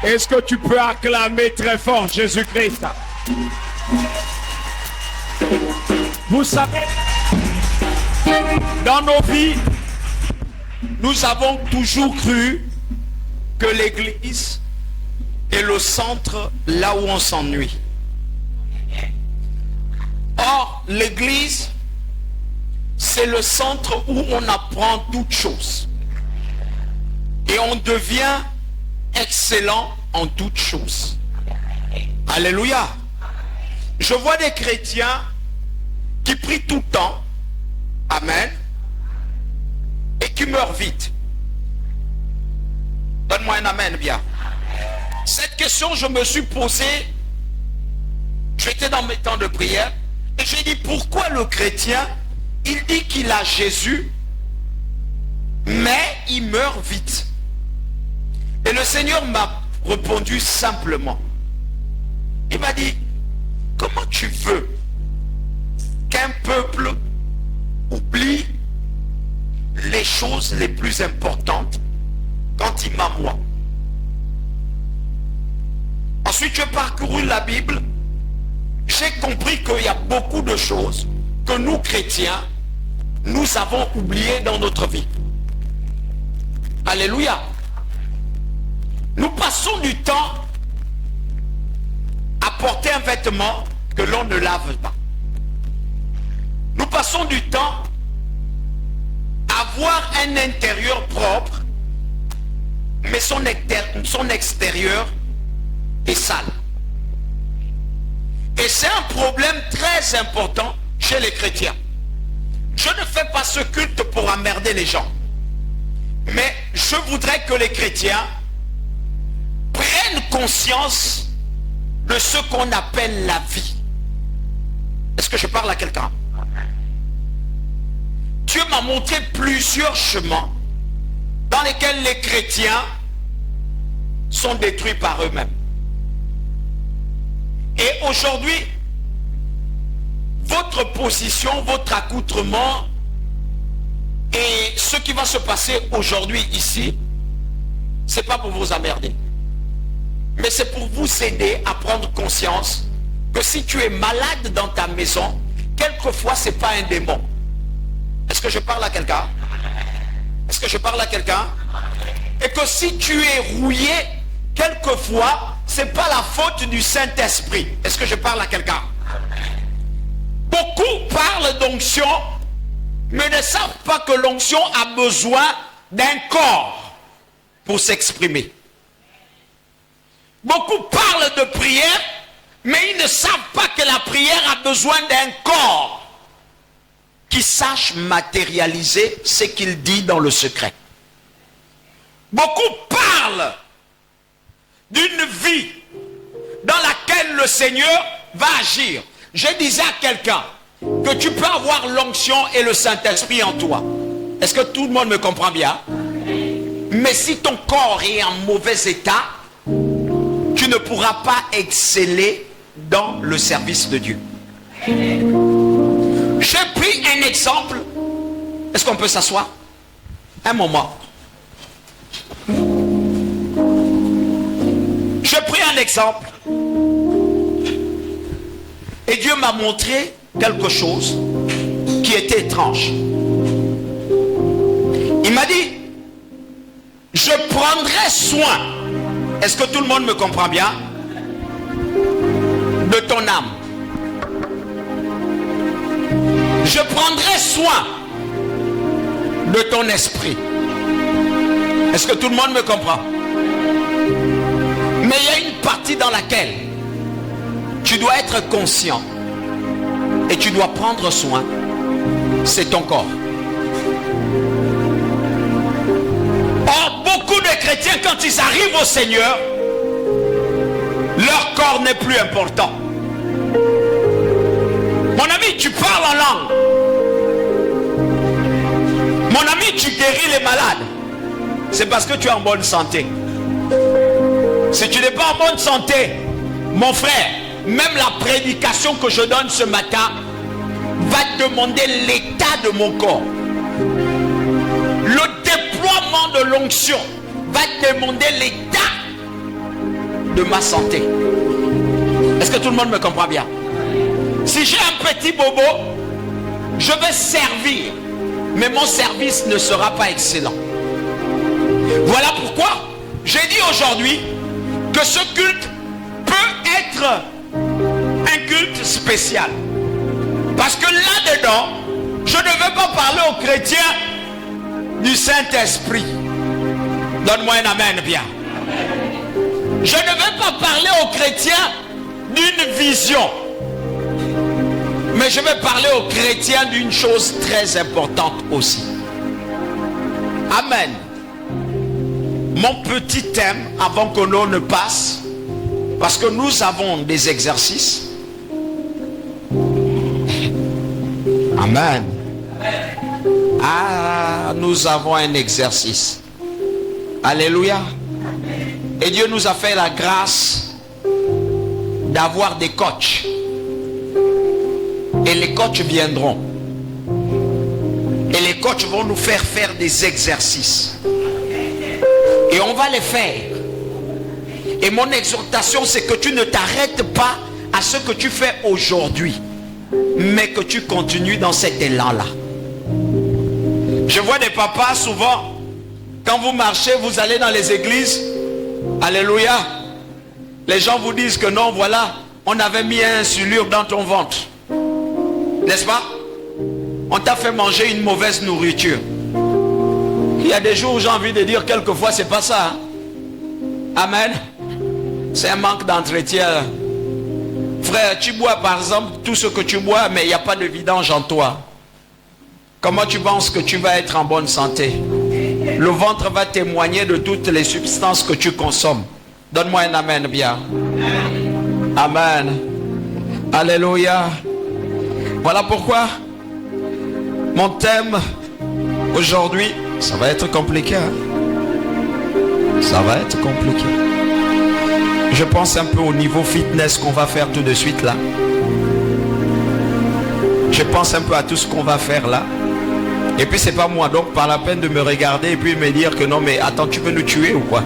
Est-ce que tu peux acclamer très fort Jésus-Christ? Vous savez, dans nos vies, nous avons toujours cru que l'église est le centre là où on s'ennuie. Or, l'église, c'est le centre où on apprend toutes choses. Et on devient excellent en toutes choses. Alléluia. Je vois des chrétiens qui prient tout le temps. Amen. Et qui meurent vite. Donne-moi un amen bien. Cette question, je me suis posée. J'étais dans mes temps de prière. Et j'ai dit, pourquoi le chrétien, il dit qu'il a Jésus, mais il meurt vite? Et le Seigneur m'a répondu simplement. Il m'a dit, comment tu veux qu'un peuple oublie les choses les plus importantes quand il m'a moi? Ensuite, j'ai parcouru la Bible. J'ai compris qu'il y a beaucoup de choses que nous, chrétiens, nous avons oubliées dans notre vie. Alléluia. Nous passons du temps à porter un vêtement que l'on ne lave pas. Nous passons du temps à avoir un intérieur propre, mais son extérieur est sale. Et c'est un problème très important chez les chrétiens. Je ne fais pas ce culte pour emmerder les gens. Mais je voudrais que les chrétiens prennent conscience de ce qu'on appelle la vie. Est-ce que je parle à quelqu'un? Dieu m'a montré plusieurs chemins dans lesquels les chrétiens sont détruits par eux-mêmes. Et aujourd'hui, votre position, votre accoutrement et ce qui va se passer aujourd'hui ici, c'est pas pour vous emmerder. Mais c'est pour vous aider à prendre conscience que si tu es malade dans ta maison, quelquefois c'est pas un démon. Est-ce que je parle à quelqu'un? Est-ce que je parle à quelqu'un? Et que si tu es rouillé, quelquefois, c'est pas la faute du Saint-Esprit. Est-ce que je parle à quelqu'un? Beaucoup parlent d'onction, mais ne savent pas que l'onction a besoin d'un corps pour s'exprimer. Beaucoup parlent de prière, mais ils ne savent pas que la prière a besoin d'un corps qui sache matérialiser ce qu'il dit dans le secret. Beaucoup parlent d'une vie dans laquelle le Seigneur va agir. Je disais à quelqu'un que tu peux avoir l'onction et le Saint-Esprit en toi. Est-ce que tout le monde me comprend bien? Mais si ton corps est en mauvais état, tu ne pourras pas exceller dans le service de Dieu. J'ai pris un exemple. Est-ce qu'on peut s'asseoir? Un moment. J'ai pris un exemple. Et Dieu m'a montré quelque chose qui était étrange. Il m'a dit, je prendrai soin. Est-ce que tout le monde me comprend bien? De ton âme. Je prendrai soin de ton esprit. Est-ce que tout le monde me comprend? Mais il y a une partie dans laquelle tu dois être conscient et tu dois prendre soin. C'est ton corps. Or, beaucoup de chrétiens, quand ils arrivent au Seigneur, leur corps n'est plus important. Mon ami, tu parles en langue. Mon ami, tu guéris les malades. C'est parce que tu es en bonne santé. Si tu n'es pas en bonne santé, mon frère, même la prédication que je donne ce matin va demander l'état de mon corps. Le déploiement de l'onction va demander l'état de ma santé. Est-ce que tout le monde me comprend bien? Si j'ai un petit bobo, je vais servir, mais mon service ne sera pas excellent. Voilà pourquoi j'ai dit aujourd'hui que ce culte peut être un culte spécial. Parce que là-dedans, je ne veux pas parler aux chrétiens du Saint-Esprit. Donne-moi un amen bien. Je ne veux pas parler aux chrétiens d'une vision. Mais je vais parler aux chrétiens d'une chose très importante aussi. Amen. Mon petit thème, avant que l'on ne passe, parce que nous avons des exercices. Amen. Ah, nous avons un exercice. Alléluia. Et Dieu nous a fait la grâce d'avoir des coachs. Et les coachs viendront. Et les coachs vont nous faire des exercices. Et on va les faire. Et mon exhortation, c'est que tu ne t'arrêtes pas à ce que tu fais aujourd'hui, mais que tu continues dans cet élan-là. Je vois des papas souvent, quand vous marchez, vous allez dans les églises. Alléluia. Les gens vous disent que non, voilà, on avait mis un sulure dans ton ventre. N'est-ce pas? On t'a fait manger une mauvaise nourriture. Il y a des jours où j'ai envie de dire quelquefois c'est pas ça. Amen. C'est un manque d'entretien. Frère, tu bois par exemple tout ce que tu bois, mais il n'y a pas de vidange en toi. Comment tu penses que tu vas être en bonne santé? Le ventre va témoigner de toutes les substances que tu consommes. Donne-moi un amen bien. Amen. Alléluia. Voilà pourquoi mon thème aujourd'hui, ça va être compliqué. Hein? Ça va être compliqué. Je pense un peu au niveau fitness qu'on va faire tout de suite là. Je pense un peu à tout ce qu'on va faire là. Et puis c'est pas moi, donc pas la peine de me regarder et puis me dire que non mais attends, tu veux nous tuer ou quoi?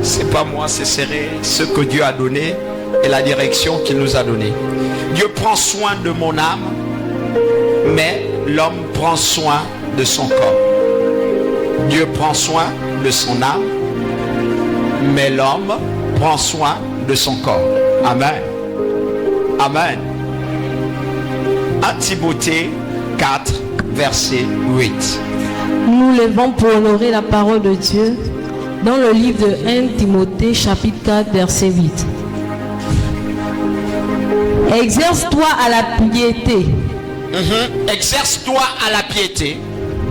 C'est pas moi, c'est ce que Dieu a donné et la direction qu'il nous a donnée. Dieu prend soin de mon âme, mais l'homme prend soin de son corps. Dieu prend soin de son âme, mais l'homme prend soin de son corps. Amen. Amen. 1 Timothée 4, verset 8. Nous levons pour honorer la parole de Dieu dans le livre de 1 Timothée chapitre 4, verset 8. Exerce-toi à la piété. Exerce-toi à la piété.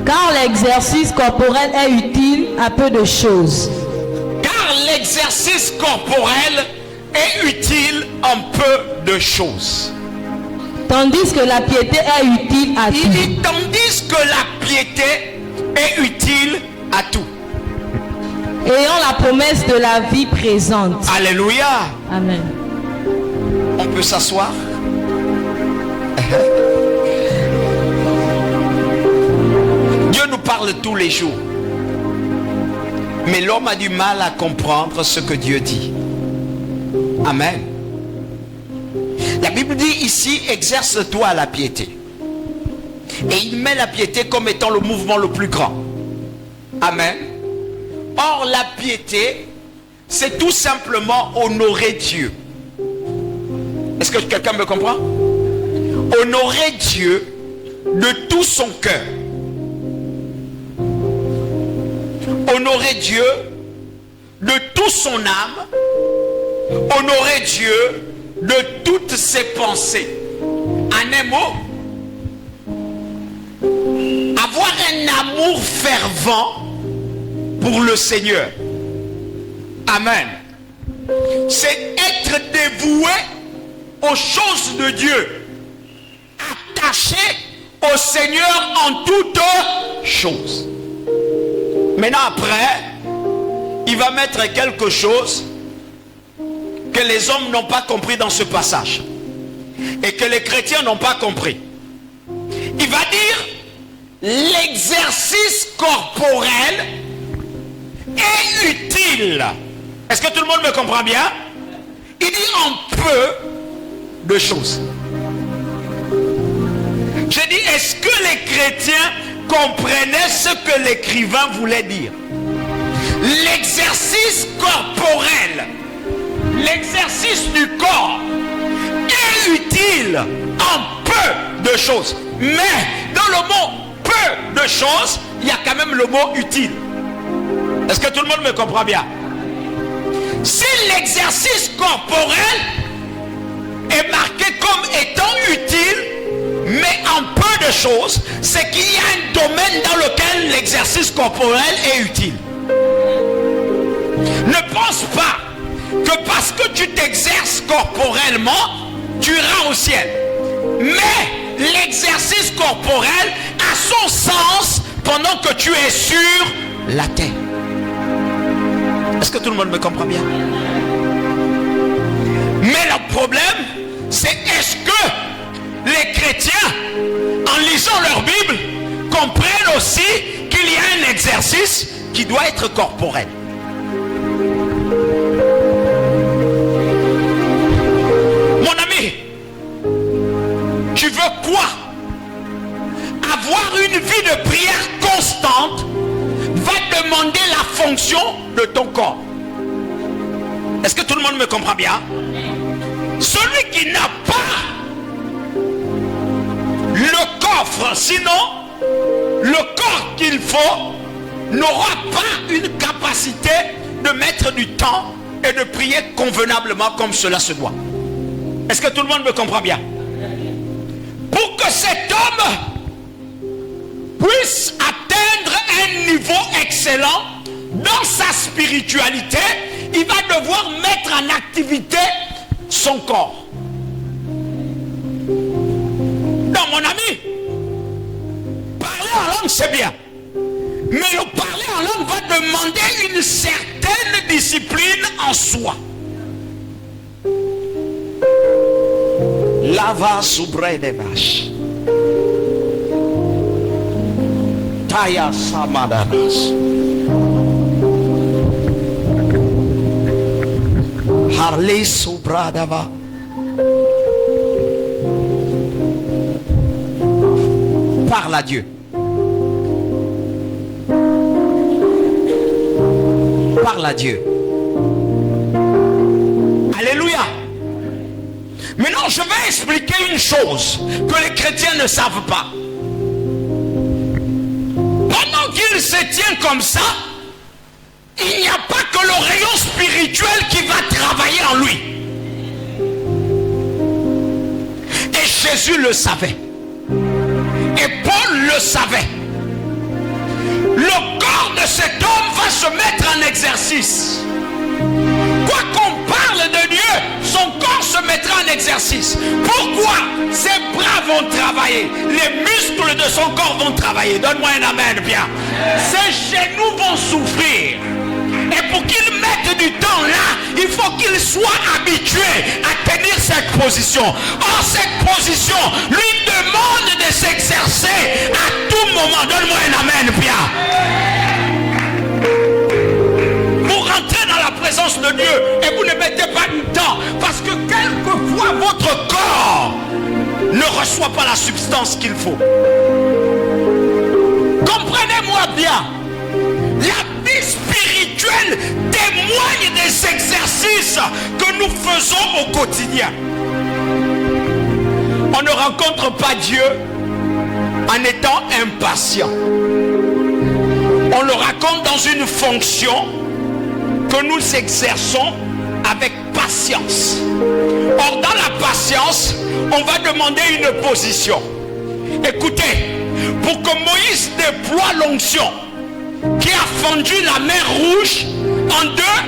Car l'exercice corporel est utile à peu de choses. Car l'exercice corporel est utile en peu de choses. Tandis que la piété est utile à Il tout. dit tandis que la piété est utile à tout. Ayant la promesse de la vie présente. Alléluia. Amen. On peut s'asseoir. Dieu nous parle tous les jours. Mais l'homme a du mal à comprendre ce que Dieu dit. Amen. La Bible dit ici, exerce-toi à la piété. Et il met la piété comme étant le mouvement le plus grand. Amen. Or, la piété, c'est tout simplement honorer Dieu. Est-ce que quelqu'un me comprend? Honorer Dieu de tout son cœur. Honorer Dieu de toute son âme. Honorer Dieu de toutes ses pensées. En un mot, avoir un amour fervent pour le Seigneur. Amen. C'est être dévoué aux choses de Dieu, attaché au Seigneur en toutes choses. Maintenant après, il va mettre quelque chose que les hommes n'ont pas compris dans ce passage et que les chrétiens n'ont pas compris. Il va dire l'exercice corporel est utile. Est-ce que tout le monde me comprend bien? Il dit en peu de choses. Je dis, est-ce que les chrétiens comprenaient ce que l'écrivain voulait dire? L'exercice corporel, l'exercice du corps est utile en peu de choses. Mais dans le mot peu de choses, il y a quand même le mot utile. Est-ce que tout le monde me comprend bien? Si l'exercice corporel est marqué comme étant utile, mais en peu de choses, c'est qu'il y a un domaine dans lequel l'exercice corporel est utile. Ne pense pas que parce que tu t'exerces corporellement, tu iras au ciel. Mais l'exercice corporel a son sens pendant que tu es sur la terre. Est-ce que tout le monde me comprend bien? Mais le problème, c'est est-ce que les chrétiens, en lisant leur Bible, comprennent aussi qu'il y a un exercice qui doit être corporel? Mon ami, tu veux quoi? Avoir une vie de prière constante va demander la fonction de ton corps. Est-ce que tout le monde me comprend bien? Celui qui n'a pas le coffre, sinon le corps qu'il faut, n'aura pas une capacité de mettre du temps et de prier convenablement comme cela se doit. Est-ce que tout le monde me comprend bien? Pour que cet homme puisse atteindre un niveau excellent dans sa spiritualité, il va devoir mettre en activité son corps. Non, mon ami, parler en langue c'est bien, mais le parler en langue va demander une certaine discipline en soi. Lava sobre des vaches. Taya samadanas. Harley sobradava. Parle à Dieu. Parle à Dieu. Alléluia. Maintenant, je vais expliquer une chose que les chrétiens ne savent pas. Pendant qu'il se tient comme ça, il n'y a pas que le rayon spirituel qui va travailler en lui. Et Jésus le savait. Et Paul le savait. Le corps de cet homme va se mettre en exercice. Quoi qu'on parle de Dieu, son corps se mettra en exercice. Pourquoi? Ses bras vont travailler. Les muscles de son corps vont travailler. Donne-moi un amen bien. Ses genoux vont souffrir. Et pour qu'il mette du temps là, il faut qu'il soit habitué à tenir cette position. Or, cette position lui demande de s'exercer à tout moment. Donne-moi un amen bien. Vous rentrez dans la présence de Dieu et vous ne mettez pas du temps parce que quelquefois votre corps ne reçoit pas la substance qu'il faut. Comprenez-moi bien. La vie spirituelle témoigne des exercices que nous faisons au quotidien. On ne rencontre pas Dieu en étant impatient. On le raconte dans une fonction que nous exerçons avec patience. Or, dans la patience, on va demander une position. Écoutez, pour que Moïse déploie l'onction qui a fendu la mer Rouge en deux,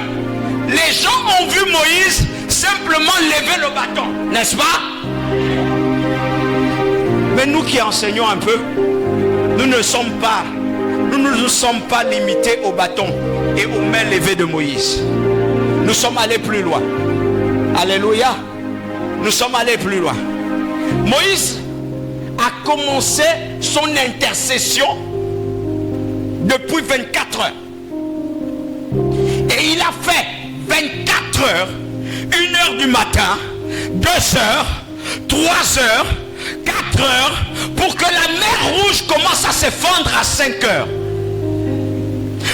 les gens ont vu Moïse simplement lever le bâton, n'est-ce pas? Mais nous qui enseignons un peu, nous ne nous sommes pas limités au bâton et aux mains levées de Moïse. Nous sommes allés plus loin. Alléluia. Nous sommes allés plus loin. Moïse a commencé son intercession depuis 24 heures. Et il a fait 24 heures, une 1h du matin, 2h, 3h, 4h, pour que la mer Rouge commence à s'effondrer à 5h.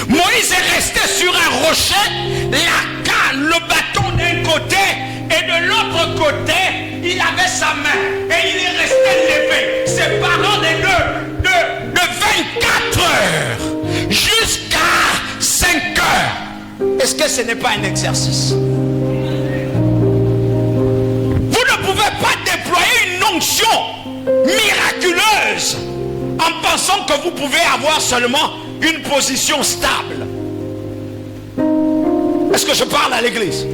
Moïse est resté sur un rocher, la canne, le bâton d'un côté, et de l'autre côté, il avait sa main. Et il est resté levé, séparant les deux, de 24 heures jusqu'à 5 heures. Est-ce que ce n'est pas un exercice? Vous ne pouvez pas déployer une onction miraculeuse en pensant que vous pouvez avoir seulement une position stable. Est-ce que je parle à l'église?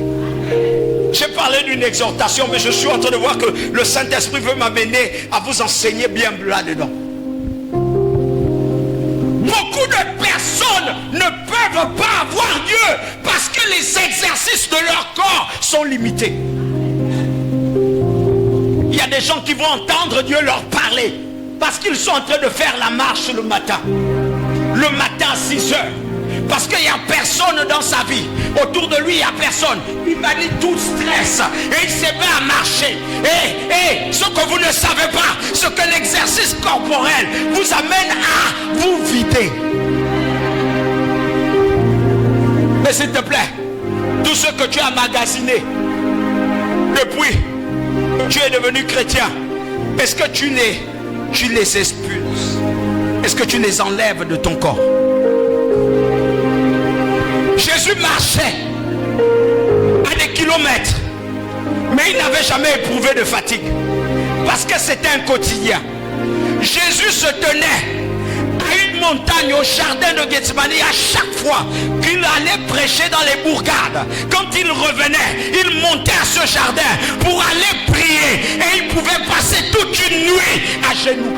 J'ai parlé d'une exhortation, mais je suis en train de voir que le Saint-Esprit veut m'amener à vous enseigner bien là-dedans. Beaucoup de personnes ne peuvent pas avoir Dieu parce que les exercices de leur corps sont limités. Il y a des gens qui vont entendre Dieu leur parler parce qu'ils sont en train de faire la marche le matin. Le matin à 6 heures. Parce qu'il n'y a personne dans sa vie. Autour de lui, il n'y a personne. Il manie tout stress. Et il s'est mis à marcher. Et ce que vous ne savez pas, ce que l'exercice corporel vous amène à vous vider. Mais s'il te plaît, tout ce que tu as magasiné depuis tu es devenu chrétien, est-ce que tu les expulses? Est-ce que tu les enlèves de ton corps? Jésus marchait à des kilomètres, mais il n'avait jamais éprouvé de fatigue parce que c'était un quotidien. Jésus se tenait à une montagne au jardin de Gethsemane à chaque fois qu'il allait prêcher dans les bourgades. Quand il revenait, il montait à ce jardin pour aller prier et il pouvait passer toute une nuit à genoux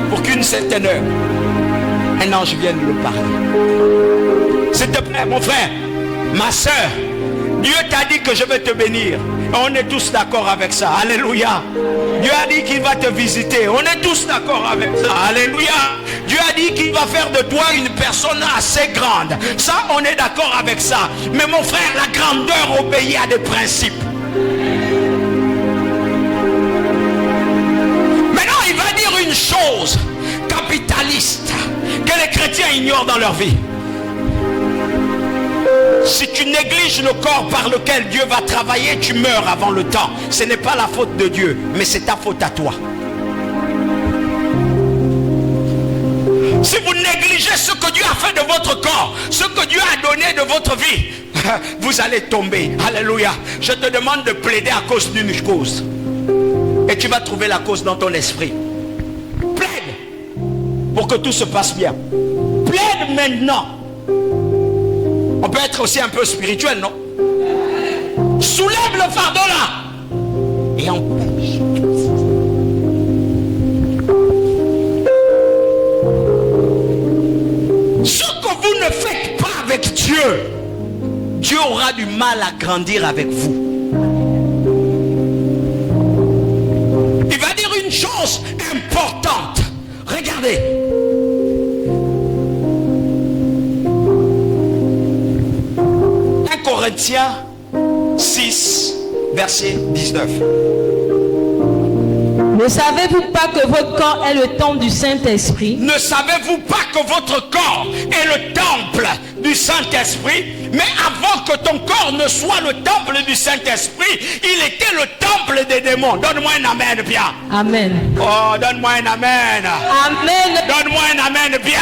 pour qu'une certaine heure un ange vienne le parler. S'il te plaît, mon frère, ma soeur, Dieu t'a dit que je vais te bénir. On est tous d'accord avec ça. Alléluia. Dieu a dit qu'il va te visiter. On est tous d'accord avec ça. Alléluia. Dieu a dit qu'il va faire de toi une personne assez grande. Ça, on est d'accord avec ça. Mais mon frère, la grandeur obéit à des principes. Maintenant, il va dire une chose capitaliste que les chrétiens ignorent dans leur vie. Si tu négliges le corps par lequel Dieu va travailler, tu meurs avant le temps. Ce n'est pas la faute de Dieu, mais c'est ta faute à toi. Si vous négligez ce que Dieu a fait de votre corps, ce que Dieu a donné de votre vie, vous allez tomber. Alléluia. Je te demande de plaider à cause d'une cause. Et tu vas trouver la cause dans ton esprit. Plaide pour que tout se passe bien. Plaide maintenant. On peut être aussi un peu spirituel, non? Soulève le fardeau là et empêche. Ce que vous ne faites pas avec Dieu, Dieu aura du mal à grandir avec vous. Il va dire une chose importante. Regardez. Corinthiens 6, verset 19. Ne savez-vous pas que votre corps est le temple du Saint-Esprit? Ne savez-vous pas que votre corps est le temple du Saint-Esprit? Mais avant que ton corps ne soit le temple du Saint-Esprit, il était le temple des démons. Donne-moi un amen bien. Amen. Oh, donne-moi un amen. Amen. Donne-moi un amen bien.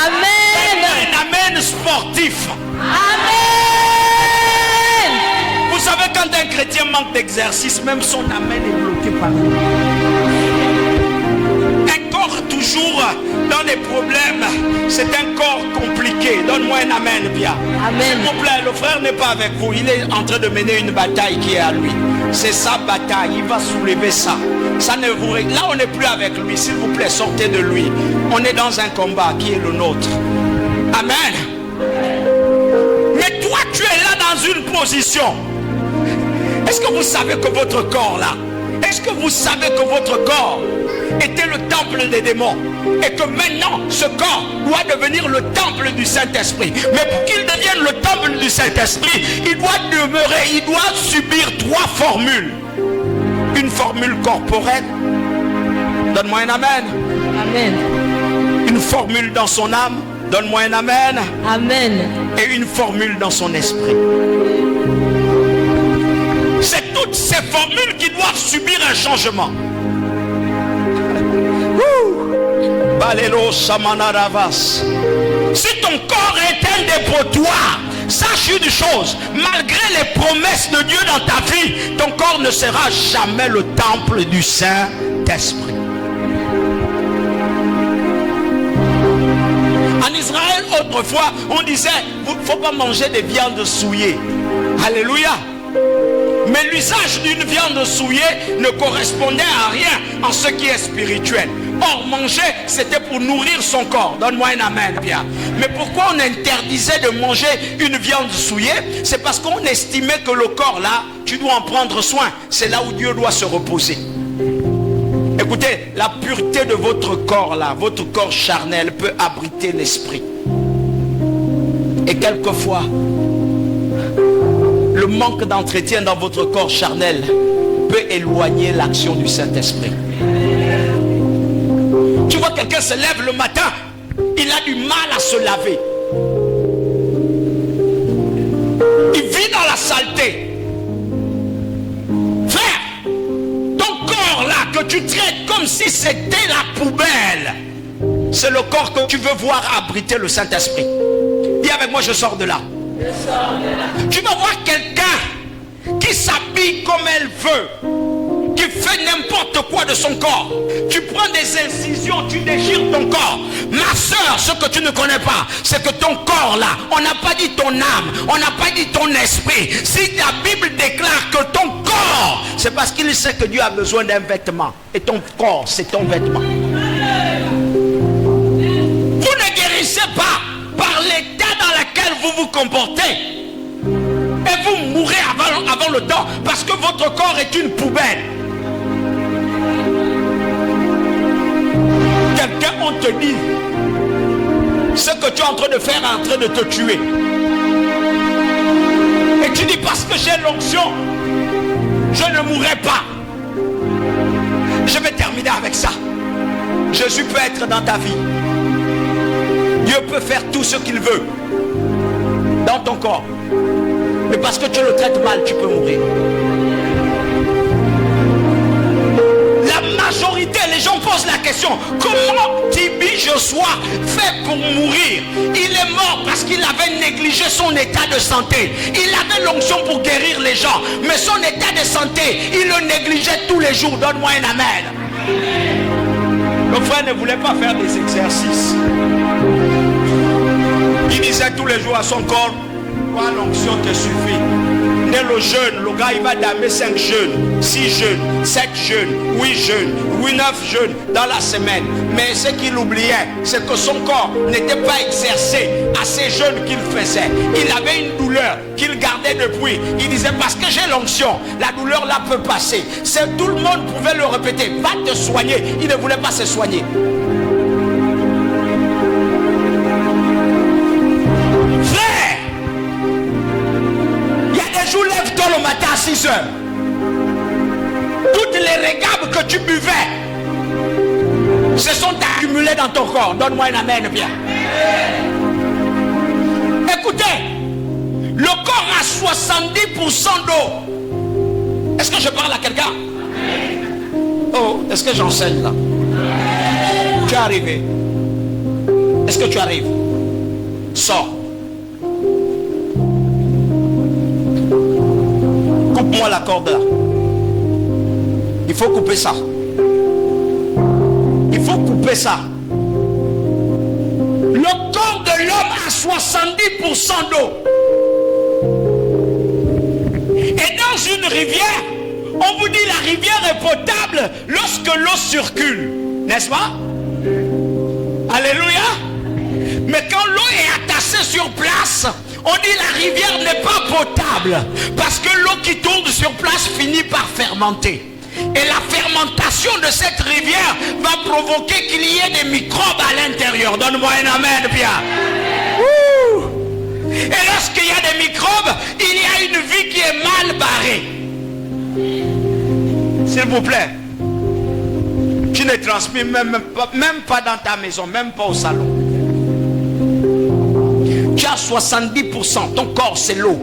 Amen. Donne-moi un amen sportif. Amen. Vous savez, quand un chrétien manque d'exercice, même son amen est bloqué par lui. Un corps toujours dans des problèmes, c'est un corps compliqué. Donne-moi un amen bien. Amen. S'il vous plaît, le frère n'est pas avec vous. Il est en train de mener une bataille qui est à lui. C'est sa bataille. Il va soulever ça. Ça ne vous... Là, on n'est plus avec lui. S'il vous plaît, sortez de lui. On est dans un combat qui est le nôtre. Amen. Mais toi, tu es là dans une position. Est-ce que vous savez que votre corps là, est-ce que vous savez que votre corps était le temple des démons. Et que maintenant, ce corps doit devenir le temple du Saint-Esprit. Mais pour qu'il devienne le temple du Saint-Esprit, il doit demeurer, il doit subir 3 formules. Une formule corporelle. Donne-moi un amen. Amen. Une formule dans son âme. Donne-moi un amen. Amen. Et une formule dans son esprit. C'est toutes ces formules qui doivent subir un changement. Balelo Samanaravas. Si ton corps est un dépotoir, sache une chose, malgré les promesses de Dieu dans ta vie, ton corps ne sera jamais le temple du Saint-Esprit. En Israël, autrefois, on disait, il ne faut pas manger des viandes souillées. Alléluia. Mais l'usage d'une viande souillée ne correspondait à rien en ce qui est spirituel. Or, manger, c'était pour nourrir son corps. Donne-moi un amen, bien. Mais pourquoi on interdisait de manger une viande souillée? C'est parce qu'on estimait que le corps, là, tu dois en prendre soin. C'est là où Dieu doit se reposer. Écoutez, la pureté de votre corps, là, votre corps charnel peut abriter l'esprit. Et quelquefois, le manque d'entretien dans votre corps charnel peut éloigner l'action du Saint-Esprit. Tu vois, quelqu'un se lève le matin, il a du mal à se laver. Il vit dans la saleté. Frère, ton corps là que tu traites comme si c'était la poubelle, c'est le corps que tu veux voir abriter le Saint-Esprit. Dis avec moi, je sors de là. Tu vas voir quelqu'un qui s'habille comme elle veut, qui fait n'importe quoi de son corps. Tu prends des incisions, tu déchires ton corps. Ma soeur, ce que tu ne connais pas, c'est que ton corps là, on n'a pas dit ton âme, on n'a pas dit ton esprit. Si la Bible déclare que ton corps, c'est parce qu'il sait que Dieu a besoin d'un vêtement. Et ton corps, c'est ton vêtement. Vous ne guérissez pas par l'état dans lequel vous vous comportez. Et vous mourrez avant le temps parce que votre corps est une poubelle. Quelqu'un, on te dit ce que tu es en train de faire est en train de te tuer. Et tu dis parce que j'ai l'onction, je ne mourrai pas. Je vais terminer avec ça. Jésus peut être dans ta vie. Dieu peut faire tout ce qu'il veut dans ton corps. Mais parce que tu le traites mal, tu peux mourir. La majorité, les gens posent la question, comment Tibi Joshua fait pour mourir? Il est mort parce qu'il avait négligé son état de santé. Il avait l'onction pour guérir les gens, mais son état de santé, il le négligeait tous les jours. Donne-moi un amen. Le frère ne voulait pas faire des exercices. Il disait tous les jours à son corps, toi l'onction te suffit. Dès le jeûne, le gars il va damer 5 jeûnes, 6 jeûnes, 7 jeûnes, 8 jeûnes, 9 jeûnes dans la semaine. Mais ce qu'il oubliait, c'est que son corps n'était pas exercé à ces jeûnes qu'il faisait. Il avait une douleur qu'il gardait depuis. Il disait parce que j'ai l'onction, la douleur là peut passer. Tout le monde pouvait le répéter, va te soigner. Il ne voulait pas se soigner. Lève-toi le matin à 6 heures. Toutes les régabes que tu buvais se sont accumulées dans ton corps. Donne-moi un amen bien. Écoutez, le corps a 70% d'eau. Est-ce que je parle à quelqu'un? Oh, est-ce que j'enseigne là? Tu es arrivé. Est-ce que tu arrives? Sors. Coupe-moi la corde là. Il faut couper ça. Il faut couper ça. Le corps de l'homme a 70% d'eau. Et dans une rivière, on vous dit la rivière est potable lorsque l'eau circule. N'est-ce pas? Alléluia. Mais quand l'eau est attachée sur place, on dit la rivière n'est pas potable parce que l'eau qui tourne sur place finit par fermenter. Et la fermentation de cette rivière va provoquer qu'il y ait des microbes à l'intérieur. Donne-moi un amen, Pierre. Et lorsqu'il y a des microbes, il y a une vie qui est mal barrée. S'il vous plaît, tu ne transmets même pas dans ta maison, même pas au salon. Tu as 70%, ton corps c'est l'eau.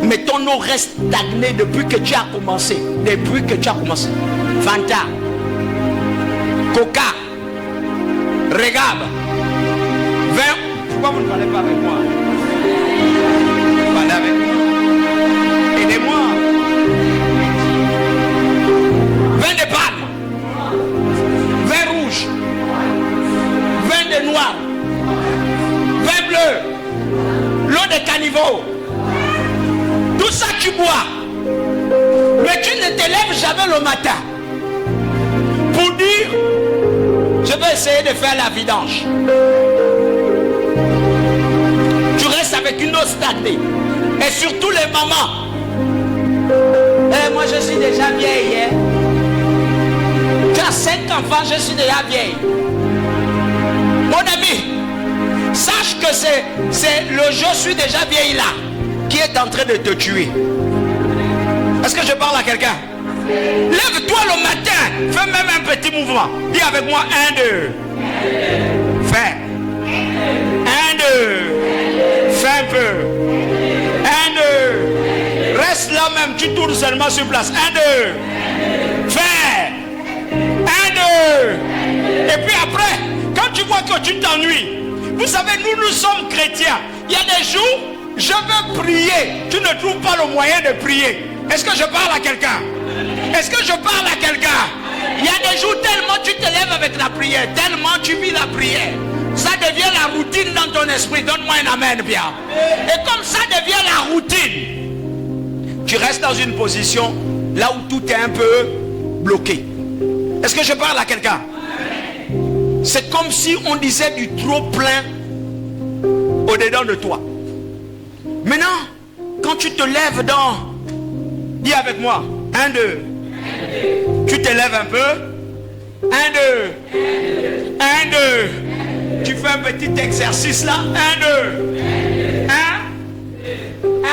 Mais ton eau reste stagnée depuis que tu as commencé. Depuis que tu as commencé. Fanta, Coca, Regab, vin. Pourquoi vous ne parlez pas avec moi? Parlez avec moi. Aidez-moi. Vin de palme, vin rouge, vin de noir, vin bleu, l'eau de caniveau. Tout ça tu bois. Mais tu ne te lèves jamais le matin pour dire je vais essayer de faire la vidange. Tu restes avec une eau stagnée. Et surtout les mamans. Moi je suis déjà vieille. Hein? Tu as 5 enfants, je suis déjà vieille. Mon ami, sache que c'est le je suis déjà vieille là qui est en train de te tuer. Est-ce que je parle à quelqu'un? Lève-toi le matin. Fais même un petit mouvement. Dis avec moi 1, 2. Fais. 1, 2. Fais un peu. 1, 2. Reste là même. Tu tournes seulement sur place. 1, 2. Fais. 1, 2. Et puis après, quand tu vois que tu t'ennuies, vous savez, nous sommes chrétiens. Il y a des jours, je veux prier. Tu ne trouves pas le moyen de prier. Est-ce que je parle à quelqu'un? Est-ce que je parle à quelqu'un? Il y a des jours tellement tu te lèves avec la prière, tellement tu vis la prière. Ça devient la routine dans ton esprit. Donne-moi un amen bien. Et comme ça devient la routine, tu restes dans une position là où tout est un peu bloqué. Est-ce que je parle à quelqu'un? C'est comme si on disait du trop plein au-dedans de toi. Maintenant, quand tu te lèves dans... Dis avec moi. 1, 2. Tu te lèves un peu. 1, 2. 1, 2. Tu fais un petit exercice là. 1, 2. 1. 1.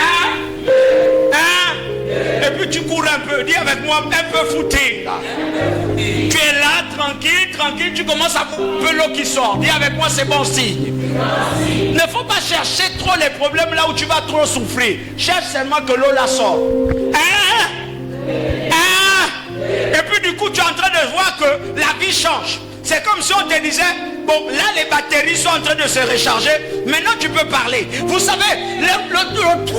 1. Et puis tu cours un peu. Dis avec moi, un peu footing. Tu es là, tranquille, tranquille. Tu commences à voir un peu l'eau qui sort. Dis avec moi, c'est bon signe. Ne faut pas chercher trop les problèmes là où tu vas trop souffrir. Cherche seulement que l'eau la sort. 1. 1. Et puis du coup tu es en train de voir que la vie change. C'est comme si on te disait, bon là les batteries sont en train de se recharger. Maintenant tu peux parler. Vous savez, le 3/4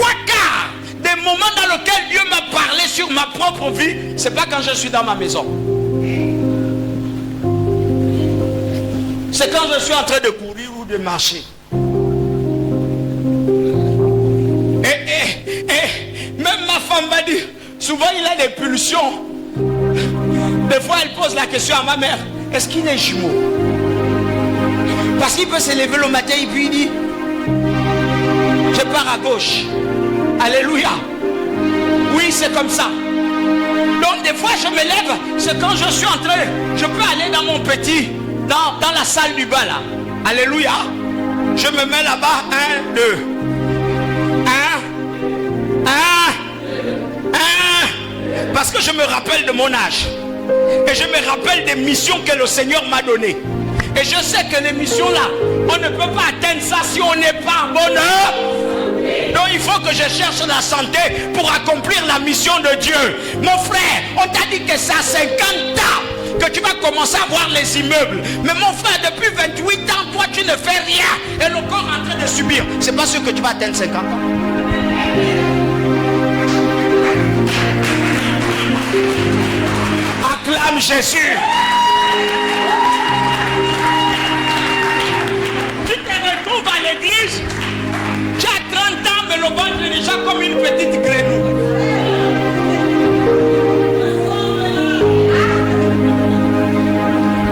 des moments dans lesquels Dieu m'a parlé sur ma propre vie, c'est pas quand je suis dans ma maison. C'est quand je suis en train de courir ou de marcher. Et même ma femme m'a dit, souvent il a des pulsions. Des fois elle pose la question à ma mère, est-ce qu'il est jumeau? Parce qu'il peut se lever le matin et puis il dit, je pars à gauche. Alléluia. Oui, c'est comme ça. Donc des fois je me lève, c'est quand je suis en train, je peux aller dans mon petit, dans la salle du bain là. Alléluia. Je me mets là-bas, 1, 2. 1. 1. 1. Parce que je me rappelle de mon âge. Et je me rappelle des missions que le Seigneur m'a données. Et je sais que les missions là, on ne peut pas atteindre ça si on n'est pas en bonheur. Donc il faut que je cherche la santé pour accomplir la mission de Dieu. Mon frère, on t'a dit que c'est à 50 ans que tu vas commencer à voir les immeubles. Mais mon frère, depuis 28 ans, toi tu ne fais rien. Et le corps est en train de subir. C'est pas sûr que tu vas atteindre 50 ans. Acclame Jésus. Tu te retrouves à l'église, tu as 30 ans, mais le ventre est déjà comme une petite grenouille.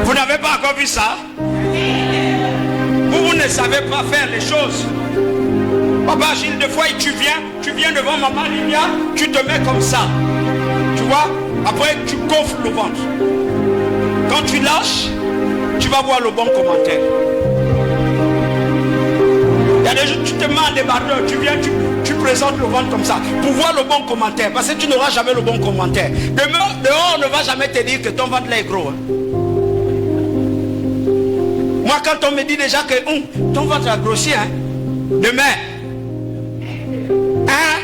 Vous n'avez pas encore vu ça? Vous ne savez pas faire les choses. Papa Gilles, des fois tu viens devant maman Livia, tu te mets comme ça. Tu vois, après tu gonfles le ventre. Quand tu lâches, tu vas voir le bon commentaire. Il y a des gens, tu te mets en débardeur, tu viens, tu présentes le ventre comme ça, pour voir le bon commentaire, parce que tu n'auras jamais le bon commentaire. Dehors, on ne va jamais te dire que ton ventre là est gros. Hein. Moi, quand on me dit déjà que ton ventre a grossi, hein, demain, hein,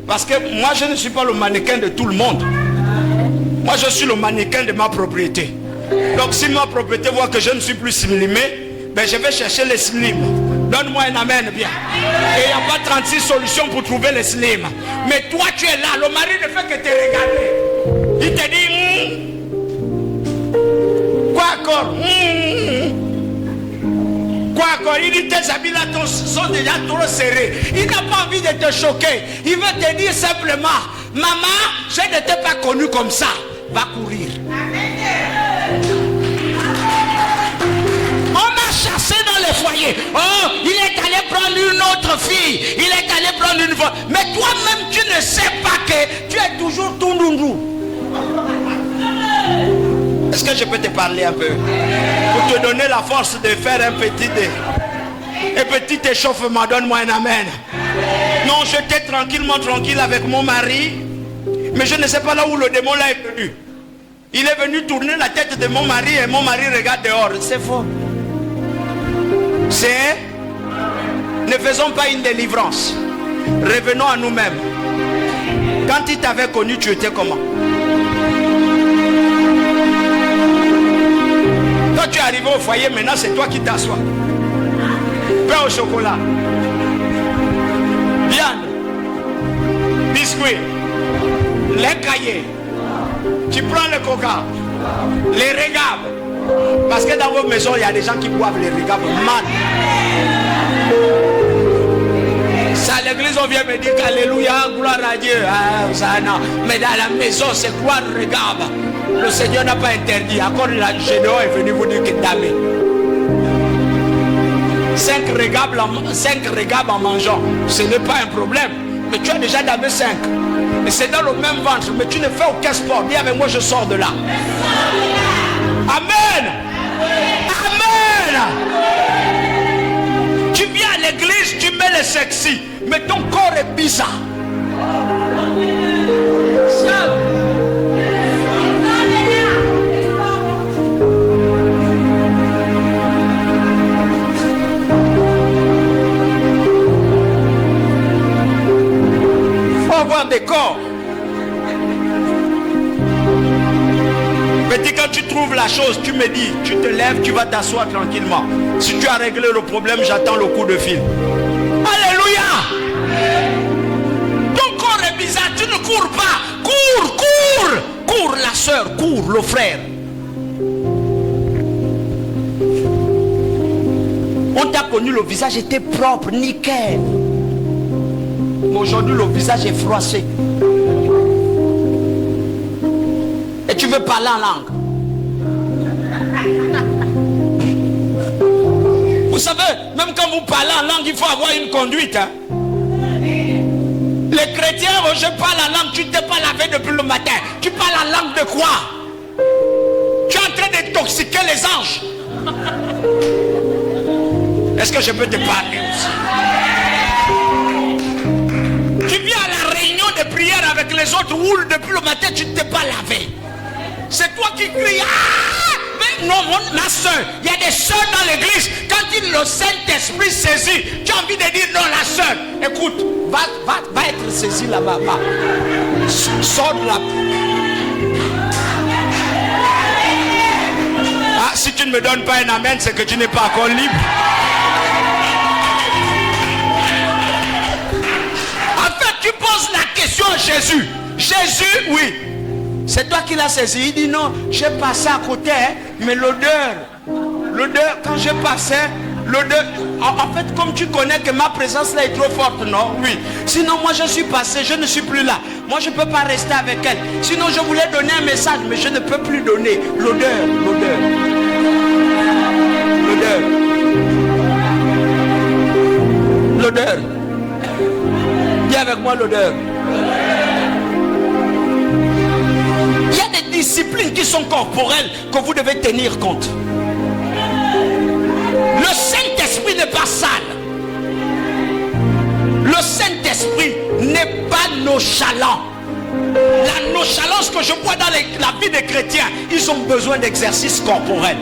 parce que moi, je ne suis pas le mannequin de tout le monde. Moi, je suis le mannequin de ma propriété. Donc, si ma propriété voit que je ne suis plus slimé, ben, je vais chercher les slims. Donne-moi un amen bien. Et il n'y a pas 36 solutions pour trouver les slims. Mais toi, tu es là. Le mari ne fait que te regarder. Il te dit, quoi encore? Quoi encore? Il dit, tes habits là sont déjà trop serrés. Il n'a pas envie de te choquer. Il veut te dire simplement, maman, je ne t'ai pas connu comme ça. Va courir. On m'a chassé dans les foyers. Oh, il est allé prendre une autre fille. Il est allé prendre une femme. Mais toi-même, tu ne sais pas que tu es toujours tout noundou. Est-ce que je peux te parler un peu? Pour te donner la force de faire un petit échauffement. Donne-moi un amen. Non, j'étais tranquille avec mon mari. Mais je ne sais pas là où le démon là est venu. Il est venu tourner la tête de mon mari et mon mari regarde dehors. C'est faux. C'est... Ne faisons pas une délivrance. Revenons à nous-mêmes. Quand il t'avait connu, tu étais comment? Quand tu es arrivé au foyer, maintenant c'est toi qui t'assois. Pain au chocolat. Viande. Biscuits. Les cahiers. Tu prends le coca. Les regables. Parce que dans vos maisons, il y a des gens qui boivent les regables. Man. Ça, à l'église, on vient me dire qu'alléluia, gloire à Dieu. Ah, ça, non. Mais dans la maison, c'est quoi le regable? Le Seigneur n'a pas interdit. Encore la Gédéon est venu vous dire que damé. 5 regables en mangeant, ce n'est pas un problème. Mais tu as déjà damé 5. Et c'est dans le même ventre. Mais tu ne fais aucun sport. Dis avec moi, je sors de là. Amen. Amen. Tu viens à l'église, tu mets le sexy. Mais ton corps est bizarre. Avoir des corps. Petit, quand tu trouves la chose, tu me dis, tu te lèves, tu vas t'asseoir tranquillement. Si tu as réglé le problème, j'attends le coup de fil. Alléluia. Ton corps est bizarre, tu ne cours pas. Cours, cours. Cours la soeur, cours le frère. On t'a connu, le visage était propre, nickel. Aujourd'hui, le visage est froissé. Et tu veux parler en langue. Vous savez, même quand vous parlez en langue, il faut avoir une conduite. Hein? Les chrétiens, oh, je parle en langue, tu ne t'es pas lavé depuis le matin. Tu parles en langue de quoi? Tu es en train d'intoxiquer les anges. Est-ce que je peux te parler aussi? Tu viens à la réunion de prière avec les autres où depuis le matin tu ne t'es pas lavé. C'est toi qui cries. Ah! Mais non, ma soeur, il y a des soeurs dans l'église. Quand le Saint-Esprit saisit, tu as envie de dire non, la soeur, écoute, va être saisi là-bas. Sors de là. Ah, si tu ne me donnes pas un amen, c'est que tu n'es pas encore libre. Tu poses la question à Jésus. Jésus, oui. C'est toi qui l'as saisi. Il dit non, j'ai passé à côté, hein, mais l'odeur, quand je passais, l'odeur, en fait, comme tu connais que ma présence là est trop forte, non? Oui. Sinon, moi je suis passé, je ne suis plus là. Moi je ne peux pas rester avec elle. Sinon, je voulais donner un message, mais je ne peux plus donner. L'odeur. Dis avec moi l'odeur. Il y a des disciplines qui sont corporelles que vous devez tenir compte. Le Saint-Esprit n'est pas sale. Le Saint-Esprit n'est pas nonchalant. La nonchalance que je vois dans la vie des chrétiens, ils ont besoin d'exercices corporels.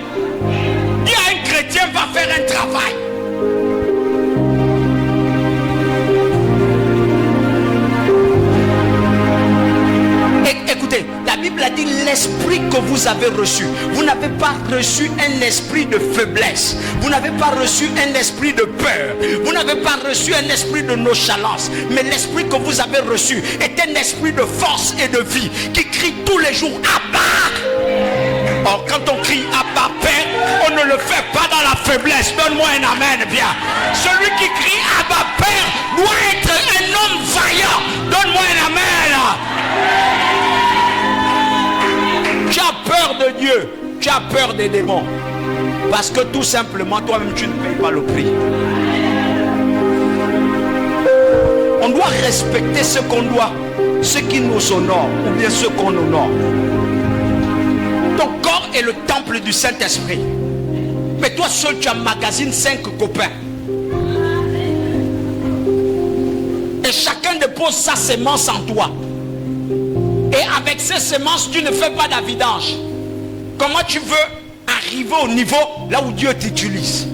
Il y a un chrétien qui va faire un travail. Écoutez, la Bible a dit l'esprit que vous avez reçu. Vous n'avez pas reçu un esprit de faiblesse. Vous n'avez pas reçu un esprit de peur. Vous n'avez pas reçu un esprit de nonchalance. Mais l'esprit que vous avez reçu est un esprit de force et de vie qui crie tous les jours Abba. Or, quand on crie Abba Père, on ne le fait pas dans la faiblesse. Donne-moi un amen bien. Celui qui crie Abba Père doit être un homme vaillant. Donne-moi un amen. Tu as peur de Dieu, tu as peur des démons. Parce que tout simplement, toi-même, tu ne payes pas le prix. On doit respecter ce qu'on doit, ce qui nous honore, ou bien ce qu'on honore. Ton corps est le temple du Saint-Esprit. Mais toi seul, tu emmagasines 5 copains. Et chacun dépose sa sémence en toi. Et avec ces semences, tu ne fais pas d'avidange. Comment tu veux arriver au niveau là où Dieu t'utilise?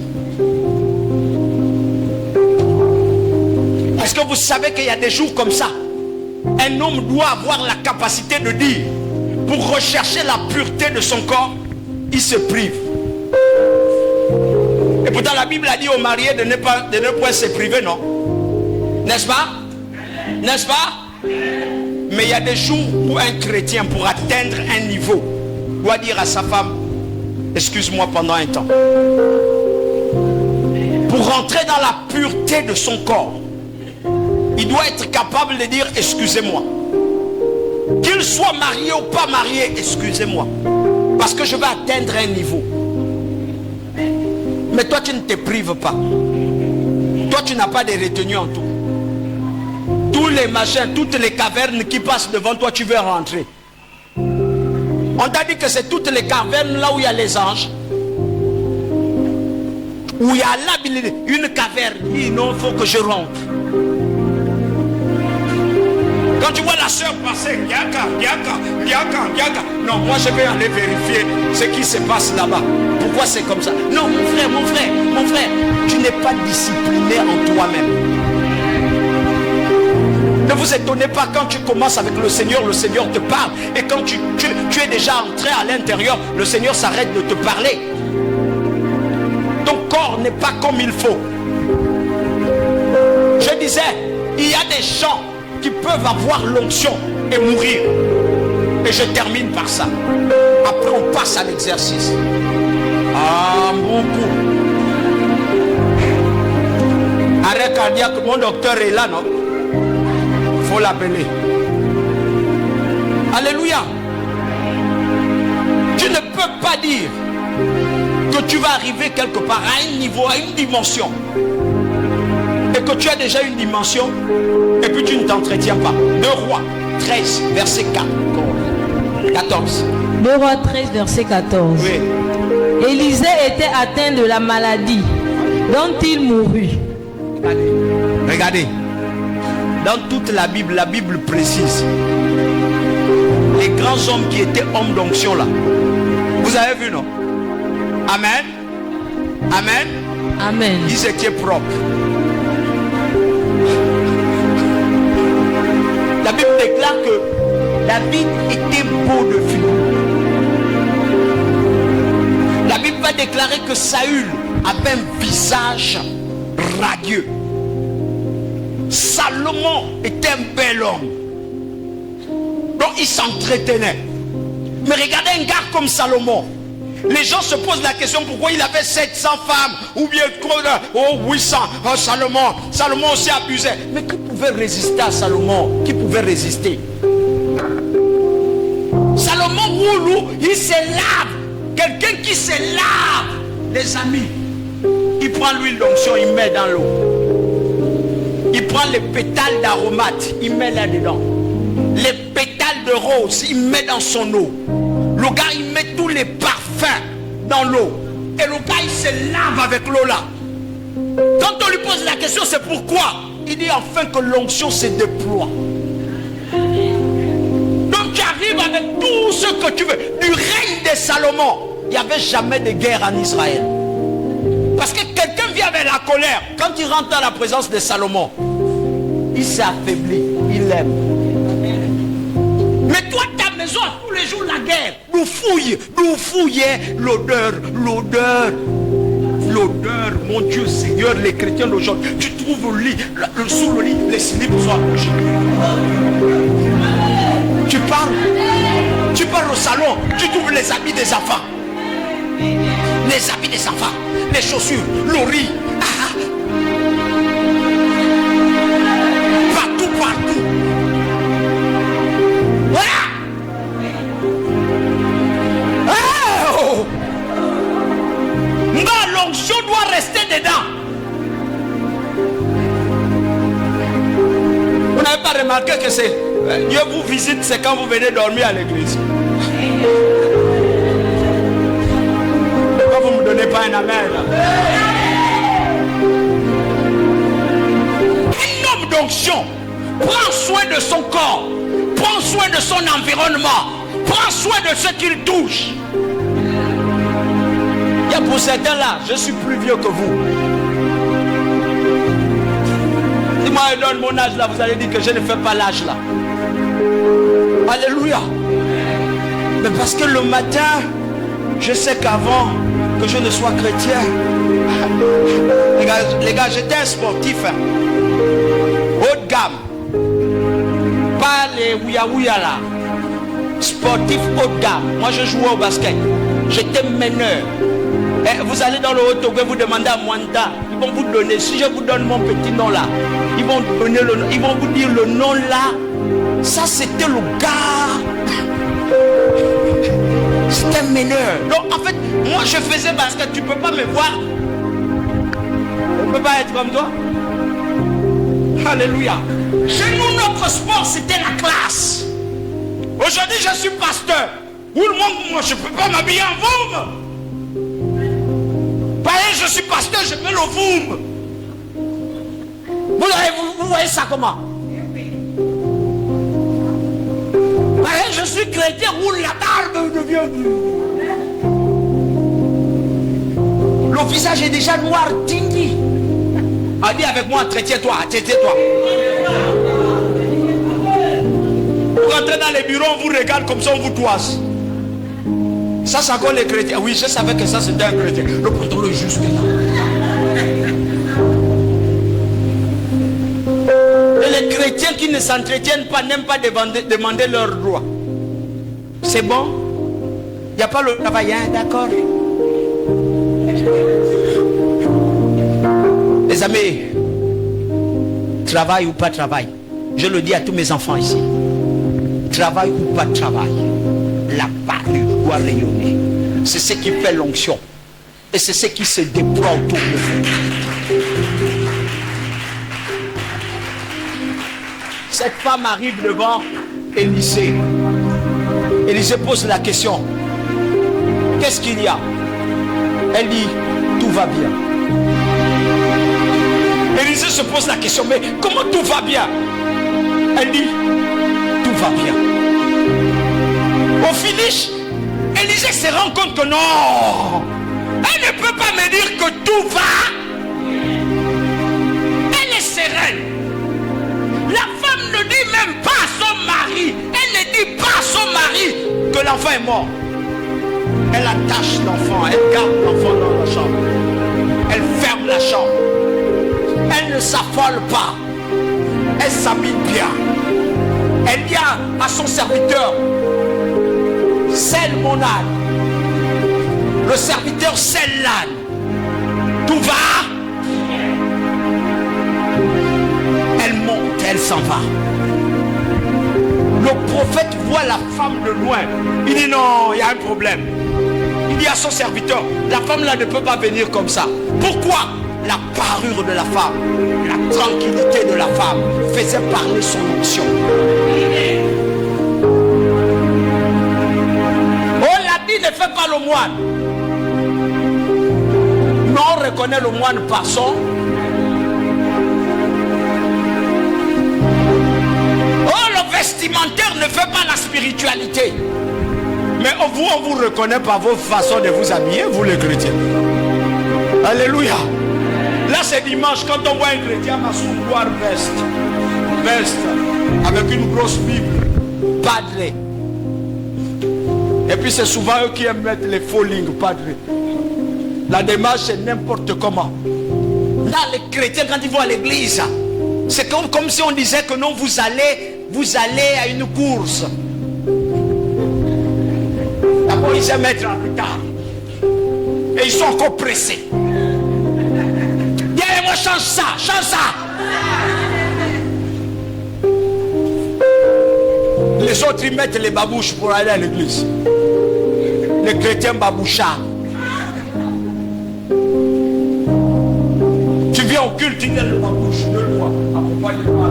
Est-ce que vous savez qu'il y a des jours comme ça? Un homme doit avoir la capacité de dire, pour rechercher la pureté de son corps, il se prive. Et pourtant la Bible a dit aux mariés de ne point se priver, non? N'est-ce pas? N'est-ce pas? Mais il y a des jours où un chrétien, pour atteindre un niveau, doit dire à sa femme, excuse-moi pendant un temps. Pour rentrer dans la pureté de son corps, il doit être capable de dire, excusez-moi. Qu'il soit marié ou pas marié, excusez-moi. Parce que je vais atteindre un niveau. Mais toi, tu ne te prives pas. Toi, tu n'as pas de retenue en tout. Tous les machins, toutes les cavernes qui passent devant toi, tu veux rentrer. On t'a dit que c'est toutes les cavernes là où il y a les anges. Où il y a là une caverne. Non, il faut que je rentre. Quand tu vois la soeur passer, non, moi je vais aller vérifier ce qui se passe là-bas. Pourquoi c'est comme ça? Non, mon frère, tu n'es pas discipliné en toi-même. Ne vous étonnez pas quand tu commences avec le Seigneur te parle. Et quand tu es déjà entré à l'intérieur, le Seigneur s'arrête de te parler. Ton corps n'est pas comme il faut. Je disais, il y a des gens qui peuvent avoir l'onction et mourir. Et je termine par ça. Après on passe à l'exercice. Ah, beaucoup. Arrêt cardiaque, mon docteur est là, non? Faut l'appeler. Alléluia. Tu ne peux pas dire que tu vas arriver quelque part à un niveau, à une dimension, et que tu as déjà une dimension et puis tu ne t'entretiens pas. 2 Rois 13 verset 14. 2 Rois 13 verset 14. Oui. Élisée était atteint de la maladie dont il mourut. Regardez. Dans toute la Bible précise les grands hommes qui étaient hommes d'onction là. Vous avez vu, non? Amen. Amen. Amen. Ils étaient propres. La Bible déclare que David était beau de vue. La Bible va déclarer que Saül avait un visage radieux. Salomon était un bel homme. Donc il s'entretenait. Mais regardez un gars comme Salomon. Les gens se posent la question pourquoi il avait 700 femmes ou bien 800. Oh, Salomon aussi abusait. Mais qui pouvait résister à Salomon? Qui pouvait résister? Salomon roule, il se lave. Quelqu'un qui se lave, les amis, il prend l'huile d'onction, il met dans l'eau. Il prend les pétales d'aromates, il met là-dedans. Les pétales de rose, il met dans son eau. Le gars, il met tous les parfums dans l'eau. Et le gars, il se lave avec l'eau là. Quand on lui pose la question, c'est pourquoi? Il dit enfin que l'onction se déploie. Donc tu arrives avec tout ce que tu veux. Du règne de Salomon, il n'y avait jamais de guerre en Israël. Parce que quelqu'un vient avec la colère. Quand il rentre dans la présence de Salomon, il s'est affaibli, il l'aime. Mais toi, ta maison, tous les jours, la guerre. Nous fouillons l'odeur. L'odeur, mon Dieu, Seigneur, les chrétiens d'aujourd'hui, tu trouves le lit, sous le lit, les slips sont accrochés. Tu parles au salon, tu trouves les habits des enfants. Les habits des enfants, les chaussures, le riz. Partout. Voilà. Oh. L'onction doit rester dedans. Vous n'avez pas remarqué que c'est Dieu vous visite, c'est quand vous venez dormir à l'église. Pourquoi vous ne me donnez pas un amen là? Un homme d'onction prend soin de son corps, prend soin de son environnement, prend soin de ce qu'il touche. Il y a pour certains là, je suis plus vieux que vous. Si moi je donne mon âge là, vous allez dire que je ne fais pas l'âge là. Alléluia. Mais parce que le matin, je sais qu'avant que je ne sois chrétien, les gars, j'étais un sportif, hein. Haut de gamme. Pas les ouya là. Sportif haut de gamme. Moi je jouais au basket. J'étais meneur. Et vous allez dans le Haut-Togo, vous demandez à Mwanda, ils vont vous donner, si je vous donne mon petit nom là, ils vont vous dire le nom là. Ça c'était le gars. C'était un meneur. Donc en fait, moi je faisais basket, tu peux pas me voir. On peut pas être comme toi. Alléluia. Chez nous, notre sport c'était la classe. Aujourd'hui je suis pasteur. Tout le monde, moi je peux pas m'habiller en voum. Pareil, je suis pasteur, je mets le voum. Vous voyez ça comment? Pareil, je suis chrétien, roule la barbe devient. Le visage est déjà noir, tingui. Ah, dis avec moi, tais-toi. Vous rentrez dans les bureaux, on vous regarde comme ça, on vous toise. Ça c'est encore les chrétiens. Oui, je savais que ça c'était un chrétien. Le pantalon est juste là. Et les chrétiens qui ne s'entretiennent pas n'aiment pas demander leurs droits. C'est bon? Il n'y a pas le travail, hein? D'accord? Les amis, travail ou pas travail, je le dis à tous mes enfants ici. Travail ou pas travail, la parure doit rayonner. C'est ce qui fait l'onction. Et c'est ce qui se déploie autour de vous. Cette femme arrive devant Élisée. Élisée pose la question. Qu'est-ce qu'il y a? Elle dit, tout va bien. Élisée se pose la question, mais comment tout va bien? Elle dit, tout va bien. Au finish, Élisée se rend compte que non, elle ne peut pas me dire que tout va. Elle est sereine. La femme ne dit même pas à son mari, elle ne dit pas à son mari que l'enfant est mort. Elle attache l'enfant, elle garde l'enfant dans la chambre. Elle ferme la chambre. Elle ne s'affole pas. Elle s'habille bien. Elle dit à son serviteur, scelle mon âne. Le serviteur scelle l'âne. Tout va. Elle monte, elle s'en va. Le prophète voit la femme de loin. Il dit non, il y a un problème. Il dit à son serviteur, la femme là ne peut pas venir comme ça. Pourquoi? La parure de la femme, la tranquillité de la femme faisait parler son onction. moine. Non, on reconnaît le moine par son. Oh, le vestimentaire ne fait pas la spiritualité. Mais vous, on vous reconnaît par vos façons de vous habiller, vous les chrétiens. Alléluia. Là, c'est dimanche, quand on voit un chrétien m'asseoir veste, avec une grosse Bible, padre. Et puis c'est souvent eux qui aiment mettre les faux lignes, padre. La démarche c'est n'importe comment. Là, les chrétiens, quand ils vont à l'église, c'est comme si on disait que non, vous allez à une course. D'abord, ils aiment être en retard. Et ils sont encore pressés. Viens, moi, change ça, change ça. Les autres, ils mettent les babouches pour aller à l'église. Les chrétiens babouchards. Tu viens au culte, il y a le babouche, le roi. Accompagne-moi.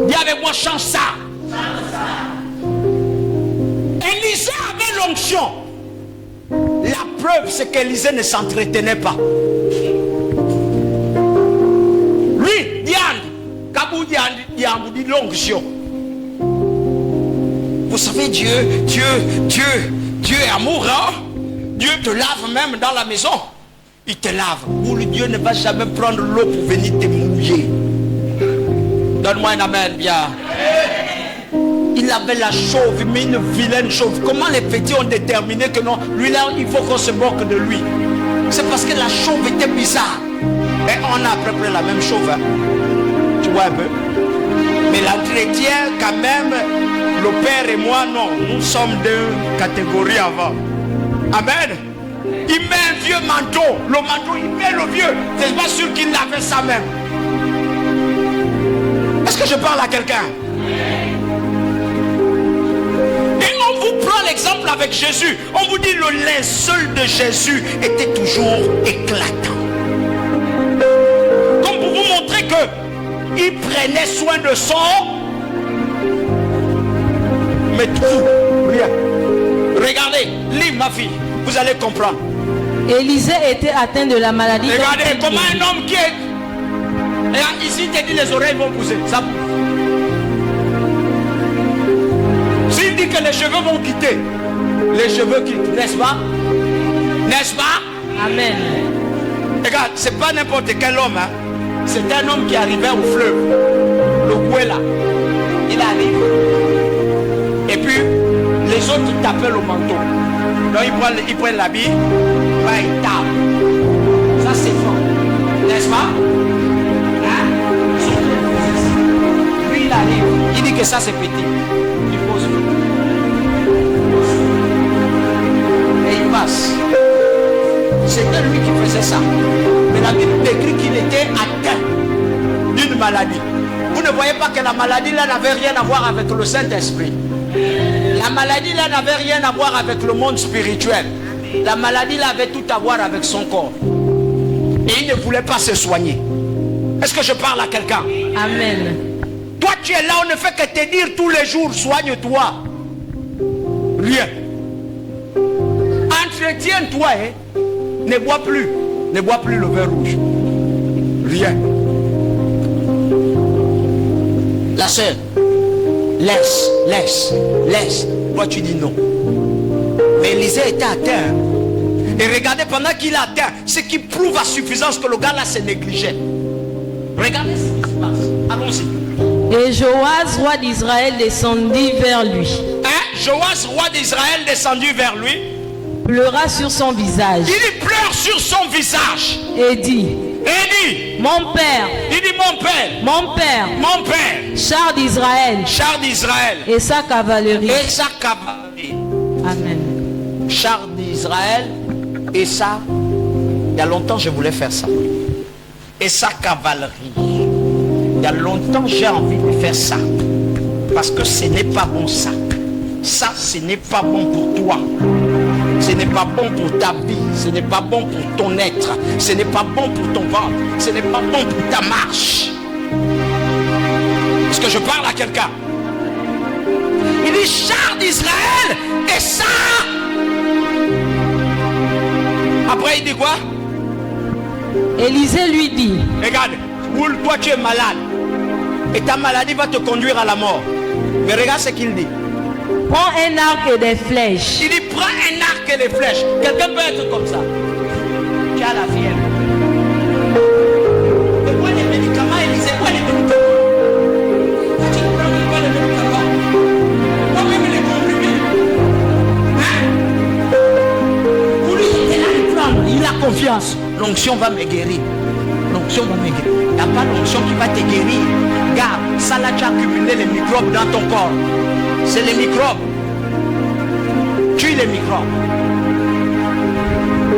Viens avec moi, change ça. Élisée avait l'onction. La preuve, c'est qu'Élisée ne s'entretenait pas. Lui, Diane, Kabou Diane, vous dit l'onction. Vous savez, Dieu est amour, hein? Dieu te lave même dans la maison. Il te lave. Pour le Dieu ne va jamais prendre l'eau pour venir te mouiller. Donne-moi un amen, bien. Il avait la chauve, mais une vilaine chauve. Comment les petits ont déterminé que non, lui là, il faut qu'on se moque de lui. C'est parce que la chauve était bizarre. Et on a à peu près la même chauve. Hein? Tu vois un peu. Mais l'entretien, quand même, le père et moi, non. Nous sommes deux catégories avant. Amen. Il met un vieux manteau. Le manteau, il met le vieux. C'est pas sûr qu'il l'avait ça même. Est-ce que je parle à quelqu'un? Et on vous prend l'exemple avec Jésus. On vous dit le linceul de Jésus était toujours éclatant. Comme pour vous montrer que il prenait soin de son. Mais tout, rien. Regardez, lis ma fille, vous allez comprendre. Élisée était atteint de la maladie. Regardez comment un homme qui est. Regarde, ici, tu dit les oreilles vont pousser. Ça pousse. S'il dit que les cheveux vont quitter, les cheveux quittent, n'est-ce pas? N'est-ce pas? Amen. Regarde, c'est pas n'importe quel homme, hein. C'est un homme qui arrivait au fleuve, le Gouela. Il arrive. Et puis, les autres tapaient le manteau. Donc, ils prennent l'habit, ils tapent. Ça, c'est fort. N'est-ce pas? Hein? Lui, il arrive. Il dit que ça, c'est petit. Il pose. Et il passe. C'était lui qui faisait ça. Mais la Bible décrit qu'il était atteint d'une maladie. Vous ne voyez pas que la maladie là n'avait rien à voir avec le Saint-Esprit. La maladie là n'avait rien à voir avec le monde spirituel. La maladie là avait tout à voir avec son corps. Et il ne voulait pas se soigner. Est-ce que je parle à quelqu'un? Amen. Toi tu es là, on ne fait que te dire tous les jours, soigne-toi. Rien. Entretiens-toi, hein. Ne bois plus le vin rouge. Rien. La sœur, laisse. Toi tu dis non. Mais Élisée était atteint. Et regardez, pendant qu'il a atteint, ce qui prouve à suffisance que le gars là s'est négligé. Regardez ce qui se passe. Allons-y. Et Joas, roi d'Israël, descendit vers lui. Hein? Joas, roi d'Israël, descendu vers lui. Pleura sur son visage. Il pleure sur son visage. Et dit, mon père. Il dit mon père. Mon père. Char d'Israël. Et sa cavalerie. Amen. Char d'Israël. Et ça, il y a longtemps je voulais faire ça. Et sa cavalerie. Il y a longtemps j'ai envie de faire ça. Parce que ce n'est pas bon ça. Ça, ce n'est pas bon pour toi. Ce n'est pas bon pour ta vie. Ce n'est pas bon pour ton être. Ce n'est pas bon pour ton ventre. Ce n'est pas bon pour ta marche. Est-ce que je parle à quelqu'un? Il dit char d'Israël et ça. Après il dit quoi? Élisée lui dit, regarde, toi tu es malade et ta maladie va te conduire à la mort. Mais regarde ce qu'il dit. prends un arc et des flèches. Il dit prends un arc et des flèches. Quelqu'un peut être comme ça. Tu as la fièvre. Mais quoi les médicaments, Élisée? Quoi les médicaments? Tu ne prends pas les médicaments. Toi-même les comprimés. Hein? Pour lui, il était là, il prend. Il a confiance. L'onction va me guérir. L'onction va me guérir. Il n'y a pas l'onction qui va te guérir. Regarde, ça là, tu as accumulé les microbes dans ton corps. C'est les microbes. Tue les microbes.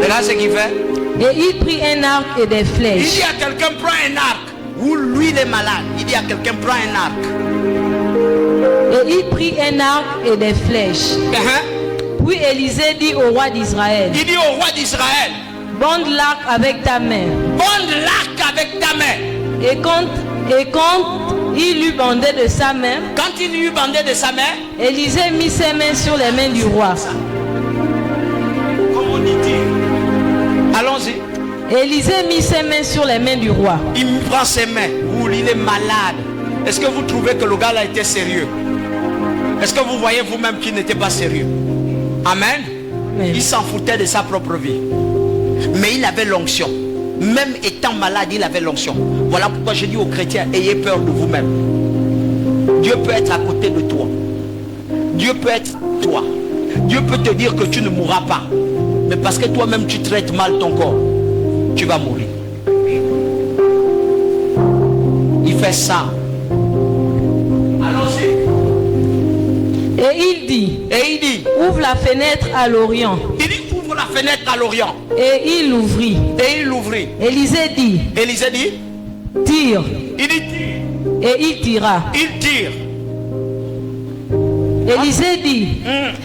Et là, ce qu'il fait. Et il prit un arc et des Il flèches. dit à quelqu'un, prends un arc. Ou lui, il est malade. Il dit à quelqu'un, prends un arc. Et il prit un arc et des flèches. Puis Élisée dit au roi d'Israël, Il dit au roi d'Israël, bande l'arc avec ta main. bande l'arc avec ta main. Et quand il lui bandait de sa main, Quand il lui bandait de sa main, Élisée mit ses mains sur les mains du roi. comment dit-il? Allons-y. Élisée mit ses mains sur les mains du roi. Il me prend ses mains. Ouh, il est malade. Est-ce que vous trouvez que le gars là était sérieux? Est-ce que vous voyez vous-même qu'il n'était pas sérieux? Amen. Amen. Il s'en foutait de sa propre vie. Mais il avait l'onction. Même étant malade, il avait l'onction. Voilà pourquoi je dis aux chrétiens, ayez peur de vous-même. Dieu peut être à côté de toi. Dieu peut être toi. Dieu peut te dire que tu ne mourras pas. Mais parce que toi-même tu traites mal ton corps, tu vas mourir. Il fait ça. Allons-y. Et il dit, ouvre la fenêtre à l'Orient. Il dit, ouvre la fenêtre à l'Orient. Et il l'ouvrit. Et il l'ouvrit. Élisée dit, Élisée dit, tire. il dit, tire. Et il tira. Il tire. Élisée dit,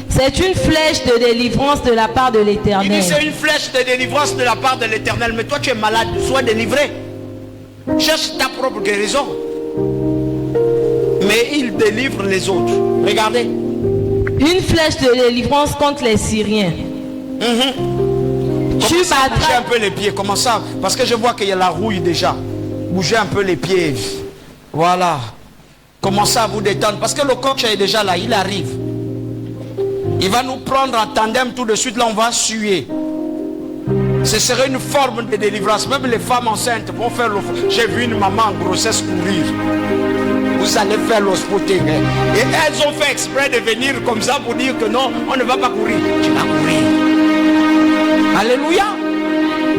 c'est une flèche de délivrance de la part de Il dit, l'Éternel. c'est une flèche de délivrance de la part de l'Éternel. Mais toi tu es malade, sois délivré. Cherche ta propre guérison. Mais il délivre les autres. Regardez. Une flèche de délivrance contre les Syriens. Tu Commencez à bouger battras. un peu les pieds. Comment ça? Parce que je vois qu'il y a la rouille déjà. Bougez un peu les pieds. Voilà. Commencez à vous détendre. Parce que le coach est déjà là. Il arrive. Il va nous prendre en tandem tout de suite. Là, on va suer. Ce serait une forme de délivrance. Même les femmes enceintes vont faire le... J'ai vu une maman en grossesse courir. Vous allez faire l'hospitalité. Et elles ont fait exprès de venir comme ça pour dire que non, on ne va pas courir. Tu vas courir. Alléluia.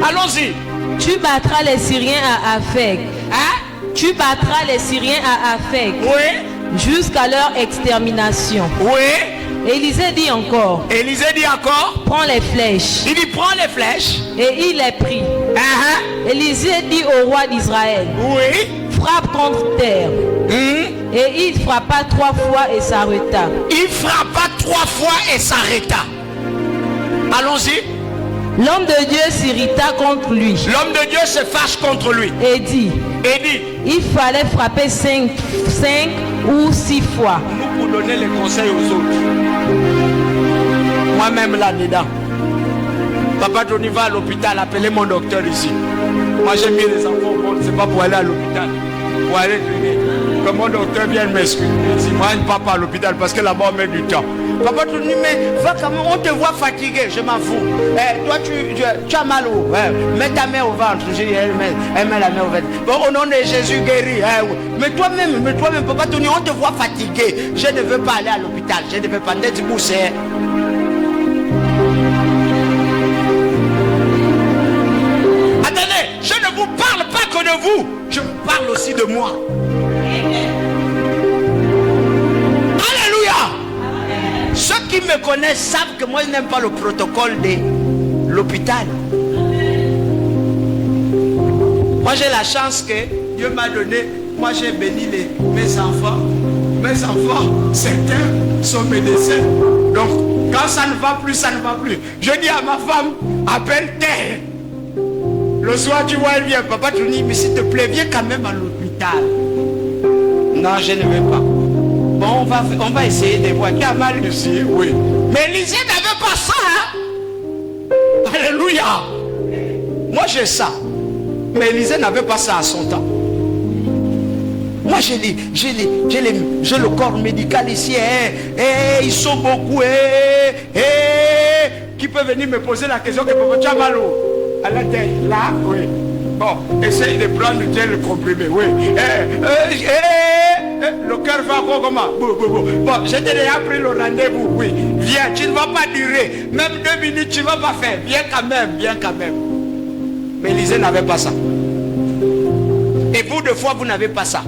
Allons-y. Tu battras les Syriens à Aphek. Hein? Tu battras les Syriens à Aphek Oui. jusqu'à leur extermination. Oui. Élisée dit encore, Élisée dit encore. prends les flèches. Il dit prends les flèches. Et il les prit. Élisée dit au roi d'Israël, Oui. frappe contre terre. Et il frappa 3 fois et s'arrêta. Il frappa 3 fois et s'arrêta. Allons-y. L'homme de Dieu s'irrita contre lui L'homme de Dieu se fâche contre lui. et dit, il fallait frapper 5 ou 6 fois. Nous pour donner les conseils aux autres. Moi-même là-dedans. Papa Tony va à l'hôpital, appelez mon docteur ici. Moi j'ai mis les enfants au monde, c'est pas pour aller à l'hôpital. Pour aller traîner. Que mon docteur vienne m'excuser. Moi je ne pars pas à l'hôpital parce que là-bas on met du temps. Papa Tony, mais va quand même, on te voit fatigué, je m'en fous. Toi tu as mal où? Mets ta main au ventre. Je dis, elle met la main au ventre. Bon, au nom de Jésus guéri. Mais toi-même, Papa Tony, on te voit fatigué. Je ne veux pas aller à l'hôpital. Je ne veux pas être boussé. Attendez, je ne vous parle pas que de vous. Je vous parle aussi de moi. Alléluia. Ceux qui me connaissent savent que moi je n'aime pas le protocole de l'hôpital. Moi j'ai la chance que Dieu m'a donné. Moi j'ai béni mes enfants. Mes enfants, certains sont médecins. Donc quand ça ne va plus, ça ne va plus. Je dis à ma femme, appelle terre. Le soir tu vois elle vient. Papa tu dis, mais s'il te plaît, viens quand même à l'hôpital. Non, je ne vais pas. Bon, on va essayer de voir qui a mal ici, oui. Mais Élisée n'avait pas ça, hein? Alléluia. Moi j'ai ça. Mais Élisée n'avait pas ça à son temps. Moi j'ai le corps médical ici. Ils sont beaucoup. Qui peut venir me poser la question que tu as mal à la tête? Là, oui. Bon, essaye de prendre le comprimé, oui. Le cœur va encore comment? Bon, j'ai déjà pris le rendez-vous, oui. Viens, tu ne vas pas durer. Même 2 minutes, tu ne vas pas faire. Viens quand même. Mais Élisée n'avait pas ça. Et vous, deux fois, vous n'avez pas ça.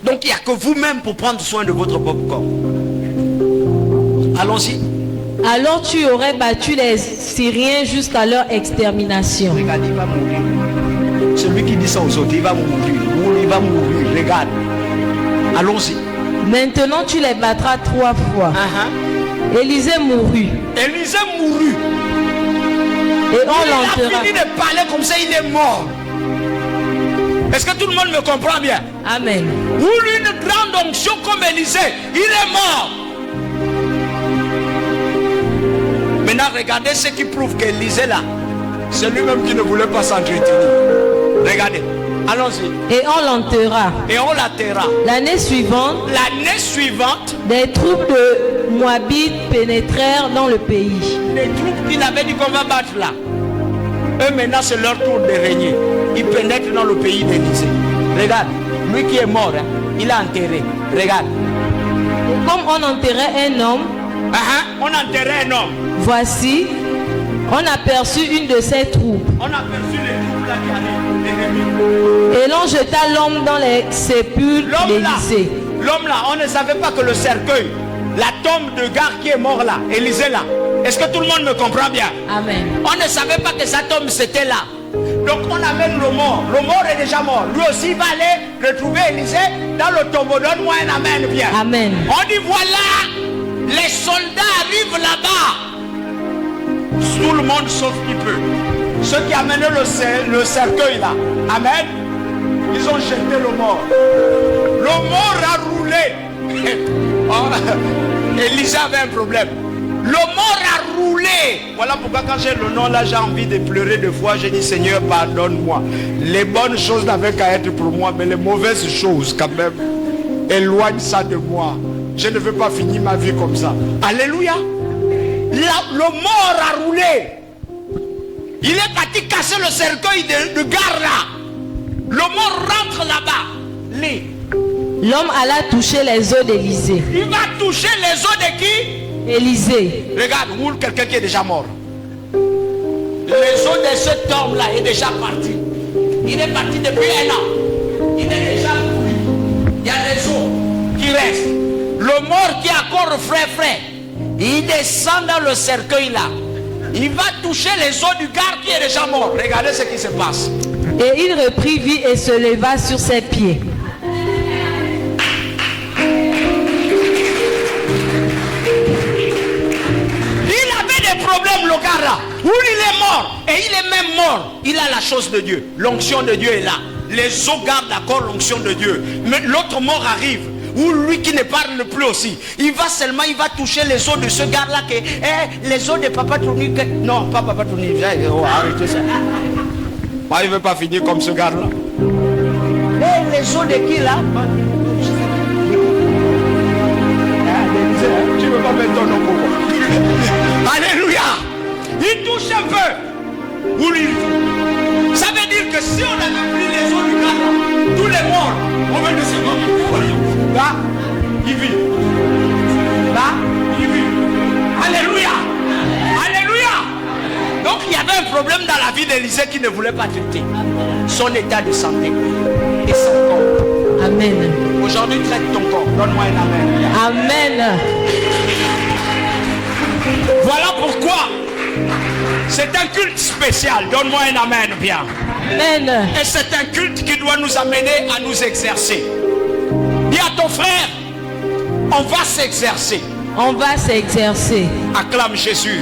Donc, il n'y a que vous-même pour prendre soin de votre propre corps. Allons-y. Alors tu aurais battu les Syriens jusqu'à leur extermination. Regarde, il va mourir. Celui qui dit ça aux autres, il va mourir. Il va mourir. Regarde. Allons-y. Maintenant tu les battras 3 fois. Élisée mourut. Et on l'enterra. Il a fini de parler comme ça, il est mort. Est-ce que tout le monde me comprend bien? Amen. Ou une grande onction comme Élisée, il est mort. Maintenant, regardez ce qui prouve qu'Élisée là, c'est lui-même qui ne voulait pas s'entretenir. Regardez, allons-y. Et on l'enterra. L'année suivante, des troupes de Moabites pénétrèrent dans le pays. Les troupes qu'il avait dit qu'on va battre là, eux maintenant c'est leur tour de régner. Ils pénètrent dans le pays d'Élisée. Regarde, lui qui est mort, hein, il a enterré. Regarde. Et comme on enterrait un homme, voici, on aperçut une de ces troupes. On aperçut les troupes là qui allaient. Et l'on jeta l'homme dans les sépulcres d'Élisée. L'homme là, on ne savait pas que le cercueil, la tombe de gars qui est mort là, Élisée là. Est-ce que tout le monde me comprend bien? Amen. On ne savait pas que sa tombe c'était là. Donc on amène le mort. Le mort est déjà mort. Lui aussi il va aller retrouver Élisée dans le tombeau. Donne-moi un amen bien. Amen. On dit voilà, les soldats arrivent là-bas. Tout le monde sauf qui peut. Ceux qui amenaient le cercueil là. Amen. Ils ont jeté le mort. Le mort a roulé. Élisée avait un problème. Le mort a roulé. Voilà pourquoi quand j'ai le nom là, j'ai envie de pleurer 2 fois. J'ai dit Seigneur, pardonne-moi. Les bonnes choses n'avaient qu'à être pour moi, mais les mauvaises choses quand même, éloigne ça de moi. Je ne veux pas finir ma vie comme ça. Alléluia. Le mort a roulé. Il est parti casser le cercueil de gare là. Le mort rentre là-bas. L'homme alla toucher les os d'Élisée. Il va toucher les os de qui? Élisée. Regarde, roule quelqu'un qui est déjà mort. Les os de cet homme là est déjà parti. Il est parti depuis 1 an. Il est déjà couru. Il y a des os qui restent. Le mort qui est encore frais. Il descend dans le cercueil là. Il va toucher les os du gars qui est déjà mort. Regardez ce qui se passe. Et il reprit vie et se leva sur ses pieds. Problème le gars là, où il est mort, et il est même mort, il a la chose de Dieu, l'onction de Dieu est là, les os gardent d'accord l'onction de Dieu, mais l'autre mort arrive, ou lui qui ne parle plus aussi, il va toucher les os de ce gars là, les os de Papa Tourni, non pas Papa Tourni, arrêtez ça, moi il ne veut pas finir comme ce gars là, les os de qui là? Tu ne veux pas mettre ton nom pour moi. Alléluia. Il touche un peu. Où il faut. Ça veut dire que si on avait pris les os du gars, tous les morts, on va laisser mourir. Là, il vit. Là, il vit. Alléluia. Alléluia. Donc il y avait un problème dans la vie d'Élisée qui ne voulait pas traiter. Son état de santé et son corps. Amen. Aujourd'hui, traite ton corps. Donne-moi un amen. Amen. Voilà pourquoi c'est un culte spécial. Donne-moi un amen bien. Amen. Et c'est un culte qui doit nous amener à nous exercer. Dis à ton frère, on va s'exercer. On va s'exercer. Acclame Jésus.